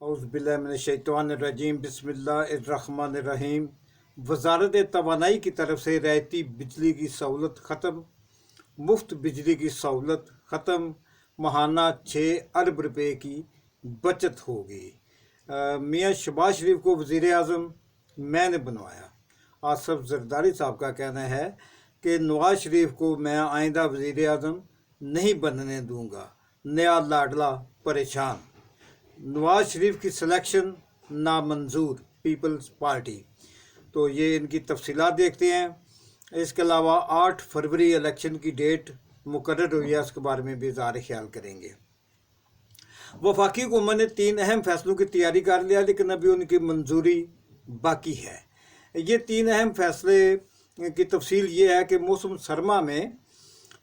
औज़ुबिल्लाहिमिनश्शैतानिर्रजीम बिस्मिल्लाहिर्रहमानिर्रहीम। वज़ारत तवानाई की तरफ से रहती बिजली की सहूलत ख़त्म, मुफ्त बिजली की सहूलत ख़त्म, माहाना 6 अरब रुपए की बचत होगी। मियाँ शहबाज शरीफ को वज़ीर आज़म मैंने बनवाया। आसफ जरदारी साहब का कहना है कि नवाज शरीफ को मैं आइंदा वज़ीर आज़म नहीं बनने दूंगा। नया लाडला परेशान। नवाज शरीफ की सिलेक्शन नामंजूर, पीपल्स पार्टी। तो ये इनकी तफसीलात देखते हैं। इसके अलावा 8 फरवरी इलेक्शन की डेट मुकर्रर हुई है, उसके बारे में भी इज़हार ख्याल करेंगे। वफाकी हुकूमत ने 3 अहम फैसलों की तैयारी कर लिया, लेकिन अभी उनकी मंजूरी बाकी है। ये 3 अहम फैसले की तफसील ये है कि मौसम सरमा में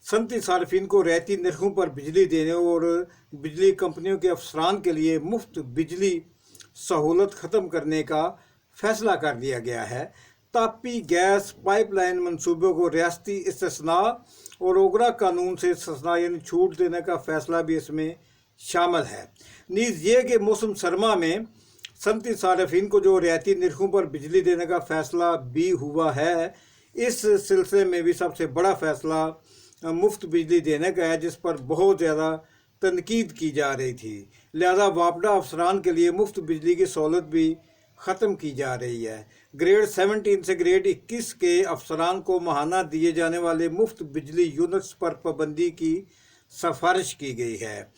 सनती सार्फिन को रहती नरखों पर बिजली देने और बिजली कंपनियों के अफसरान के लिए मुफ्त बिजली सहूलत ख़त्म करने का फैसला कर लिया गया है। तापी गैस पाइपलाइन मनसूबों को रियासती इस्तिस्ना और ओगरा कानून से इस्तिस्ना यानी छूट देने का फैसला भी इसमें शामिल है। नीज़ ये कि मौसम सरमा में सनती सार्फिन को जो रियायती नरखों पर बिजली देने का फैसला भी हुआ है, इस सिलसिले में भी सबसे बड़ा फैसला मुफ्त बिजली देने का है, जिस पर बहुत ज़्यादा तनकीद की जा रही थी। लिहाजा वापडा अफसरान के लिए मुफ्त बिजली की सहूलत भी ख़त्म की जा रही है। ग्रेड 17 से ग्रेड 21 के अफसरान को माहाना दिए जाने वाले मुफ्त बिजली यूनिट्स पर पाबंदी की सिफारिश की गई है।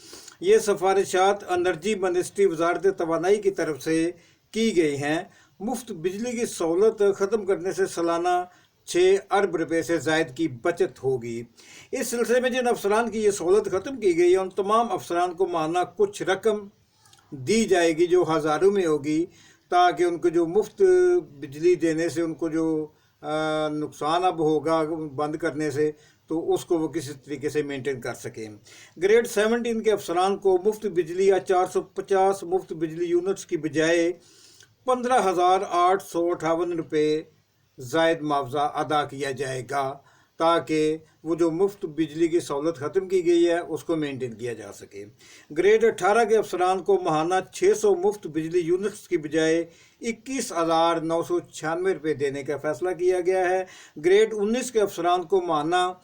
ये सिफारिशात एनर्जी मिनिस्ट्री वज़ारत तवानाई की तरफ से की गई हैं। मुफ्त बिजली की सहूलत ख़त्म करने से सालाना 6 अरब रुपए से ज़ायद की बचत होगी। इस सिलसिले में जिन अफसरान की ये सहूलत ख़त्म की गई है, उन तमाम अफसरान को माहाना कुछ रकम दी जाएगी जो हज़ारों में होगी, ताकि उनको जो मुफ्त बिजली देने से उनको जो नुकसान अब होगा बंद करने से, तो उसको वो किसी तरीके से मेंटेन कर सकें। ग्रेड 17 के अफसरान को मुफ्त बिजली या 450 मुफ्त बिजली यूनिट्स की बजाय 15,858 रुपये ज़ायद मुआवजा अदा किया जाएगा, ताकि वो जो मुफ्त बिजली की सहूलत ख़त्म की गई है उसको मेंटेन किया जा सके। ग्रेड 18 के अफसरान को माहाना 600 मुफ्त बिजली यूनिट्स की बजाय 21,996 रुपये देने का फैसला किया गया है। ग्रेड 19 के अफसरान को माहाना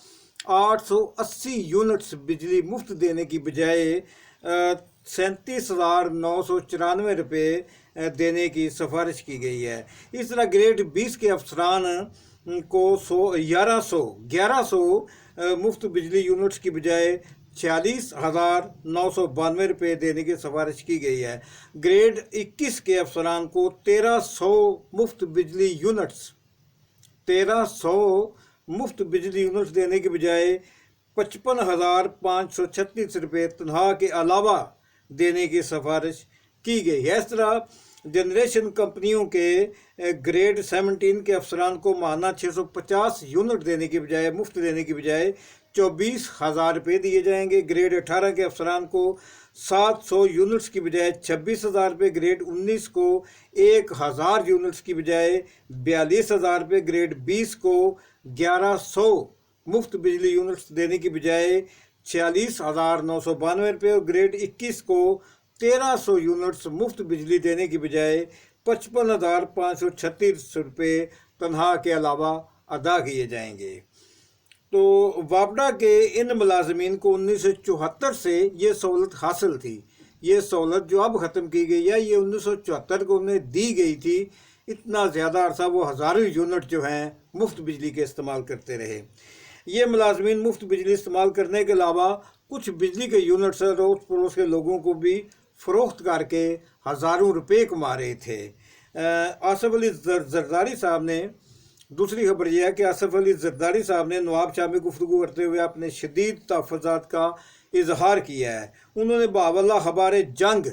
880 यूनिट्स बिजली मुफ्त देने की बजाय 37,994 रुपये देने की सिफारिश की गई है। इस तरह ग्रेड 20 के अफसरान को 1100 मुफ्त बिजली यूनिट्स की बजाय 46,992 रुपये देने की सिफारिश की गई है। ग्रेड 21 के अफसरान को 1300 मुफ्त बिजली यूनिट्स देने के बजाय 55,536 रुपये तनख्वाह के अलावा देने की सिफारिश की गई है। इस तरह जनरेशन कंपनियों के ग्रेड 17 के अफसरान को माहाना 650 यूनिट देने की बजाय मुफ्त देने की बजाय 24,000 रुपये दिए जाएंगे। ग्रेड 18 के अफसरान को 700 यूनिट्स की बजाय 26,000 रुपये। ग्रेड 19 को 1,000 यूनिट्स की बजाय 42,000 रुपये। ग्रेड 20 को 1100 मुफ्त बिजली यूनिट्स देने की बजाय 46,992 रुपये और ग्रेड 21 को 1300 यूनिट्स मुफ्त बिजली देने की बजाय 55,536 रुपये तनख्वाह के अलावा अदा किए जाएंगे। तो वापडा के इन मुलाजमीन को 1974 से ये सहूलत हासिल थी। ये सहूलत जो अब ख़त्म की गई है, ये 1974 को उन्हें दी गई थी। इतना ज़्यादा अरसा वो हज़ारों यूनिट जो हैं मुफ्त बिजली के इस्तेमाल करते रहे। ये मुलाजमीन मुफ्त बिजली इस्तेमाल करने के अलावा कुछ बिजली के यूनिट्स अड़ोस पड़ोस के लोगों को भी फ़रोख्त करके हज़ारों रुपये कमा रहे थे। आसफ अली जरदारी साहब ने, दूसरी खबर यह है कि आसफ अली जरदारी साहब ने नवाब शाह में गुफ्तगू करते हुए अपने शदीद तहफ़्फ़ुज़ात का इजहार किया है। उन्होंने बावल्ला खबर जंग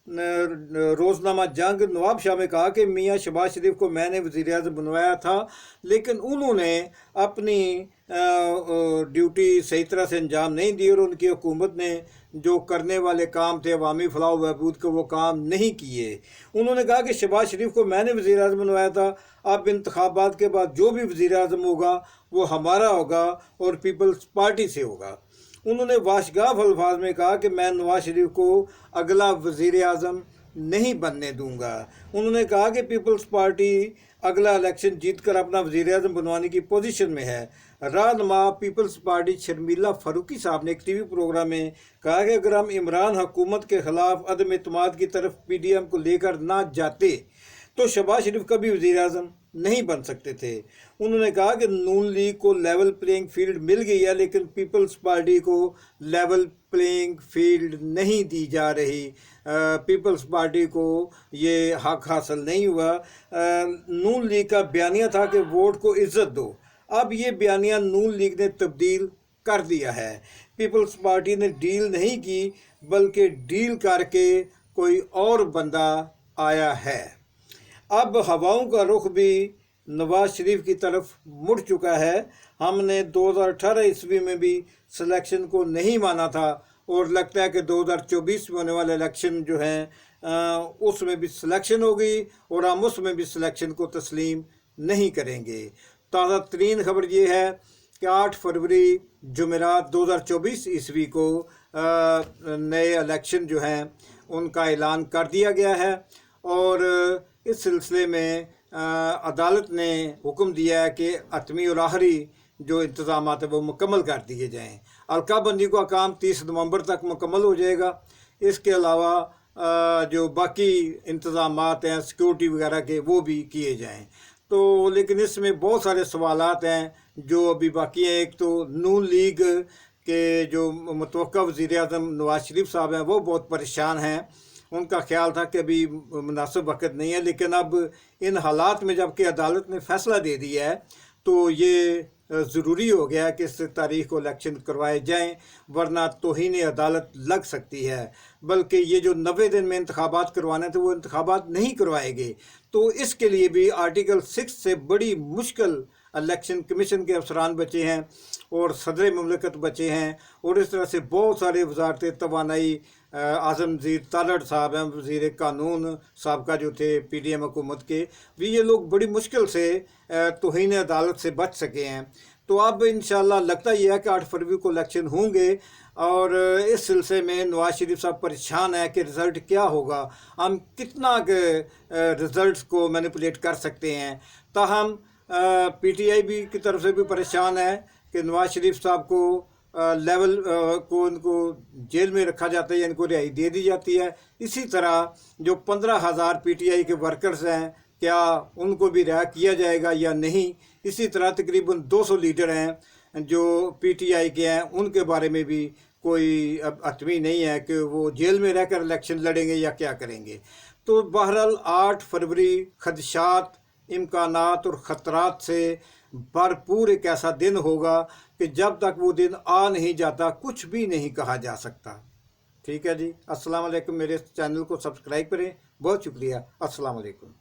रोज़नामा जंग नवाब शाह में कहा कि मियाँ शहबाज शरीफ को मैंने वज़ीर आज़म बनवाया था, लेकिन उन्होंने अपनी ड्यूटी सही तरह से अंजाम नहीं दी और उनकी हुकूमत ने जो करने वाले काम थे अवामी फलाह व बहबूद के, वो काम नहीं किए। उन्होंने कहा कि शहबाज शरीफ को मैंने वज़ीर आज़म बनवाया था, अब इंतखाबात के बाद जो भी वज़ीर आज़म होगा वो हमारा होगा और पीपल्स पार्टी से होगा। उन्होंने वाशगाफ अल्फाज में कहा कि मैं नवाज शरीफ को अगला वज़ीर आज़म नहीं बनने दूंगा। उन्होंने कहा कि पीपल्स पार्टी अगला इलेक्शन जीत कर अपना वज़ीर आज़म बनवाने की पोजीशन में है। रहनुमा पीपल्स पार्टी शर्मिला फारूकी साहब ने एक टीवी प्रोग्राम में कहा कि अगर हम इमरान हुकूमत के खिलाफ अदम एतमाद की तरफ पीडीएम को लेकर ना जाते तो शहबाज शरीफ कभी वज़ीर आज़म नहीं बन सकते थे। उन्होंने कहा कि नून लीग को लेवल प्लेइंग फील्ड मिल गई है, लेकिन पीपल्स पार्टी को लेवल प्लेइंग फील्ड नहीं दी जा रही। पीपल्स पार्टी को ये हक हासिल नहीं हुआ। नून लीग का बयानिया था कि वोट को इज्जत दो, अब ये बयानिया नून लीग ने तब्दील कर दिया है। पीपल्स पार्टी ने डील नहीं की बल्कि डील करके कोई और बंदा आया है। अब हवाओं का रुख भी नवाज शरीफ की तरफ मुड़ चुका है। हमने 2018 ईस्वी में भी सिलेक्शन को नहीं माना था और लगता है कि 2024 में होने वाले इलेक्शन जो हैं उसमें भी सिलेक्शन होगी और हम उसमें भी सिलेक्शन को तस्लीम नहीं करेंगे। ताज़ा तरीन खबर ये है कि 8 फरवरी जुमेरात 2024 ईस्वी को नए इलेक्शन जो हैं उनका ऐलान कर दिया गया है और इस सिलसिले में अदालत ने हुक्म दिया है कि हतमी और आखिरी जो इंतज़ाम है वो मुकम्मल कर दिए जाएँ। अलका बंदी का काम 30 नवंबर तक मुकम्मल हो जाएगा। इसके अलावा जो बाकी इंतज़ाम हैं सिक्योरिटी वगैरह के वो भी किए जाएँ। तो लेकिन इसमें बहुत सारे सवालात हैं जो अभी बाकी हैं। एक तो नून लीग के जो मुतवक्का वज़ीर आज़म नवाज शरीफ साहब हैं वो बहुत परेशान हैं। उनका ख्याल था कि अभी मुनासिब वक्त नहीं है, लेकिन अब इन हालात में जबकि अदालत ने फैसला दे दिया है तो ये ज़रूरी हो गया कि इस तारीख को इलेक्शन करवाए जाएं, वरना तौहीन अदालत लग सकती है। बल्कि ये जो 90 दिन में इंतखाबात करवाने थे वो इंतखाबात नहीं करवाए गए। तो इसके लिए भी आर्टिकल 6 से बड़ी मुश्किल इलेक्शन कमीशन के अफसरान बचे हैं और सदर मुमलिकत बचे हैं और इस तरह से बहुत सारे वजारत तवानाई आज़म वज़ीर तालड़ साहब हैं, वज़ीर कानून साहब जो थे पीडीएम हुकूमत के, भी ये लोग बड़ी मुश्किल से तौहीन अदालत से बच सके हैं। तो अब इंशाल्लाह लगता ही है कि 8 फरवरी को इलेक्शन होंगे और इस सिलसिले में नवाज शरीफ साहब परेशान है कि रिज़ल्ट क्या होगा, हम कितना रिज़ल्ट को मैनिपुलेट कर सकते हैं। ताहम पीटीआई भी की तरफ से भी परेशान है कि नवाज शरीफ साहब को लेवल को इनको जेल में रखा जाता है या इनको रिहाई दे दी जाती है। इसी तरह जो 15,000 पीटीआई के वर्कर्स हैं क्या उनको भी रिहा किया जाएगा या नहीं। इसी तरह तकरीबन 200 लीडर हैं जो पीटीआई के हैं, उनके बारे में भी कोई अब हतमी नहीं है कि वो जेल में रहकर इलेक्शन लड़ेंगे या क्या करेंगे। तो बहरहाल 8 फरवरी खदशात, इम्कानात और ख़तरात से भरपूर एक ऐसा दिन होगा कि जब तक वो दिन आ नहीं जाता कुछ भी नहीं कहा जा सकता। ठीक है जी, अस्सलाम वालेकुम। मेरे चैनल को सब्सक्राइब करें। बहुत शुक्रिया। अस्सलाम वालेकुम।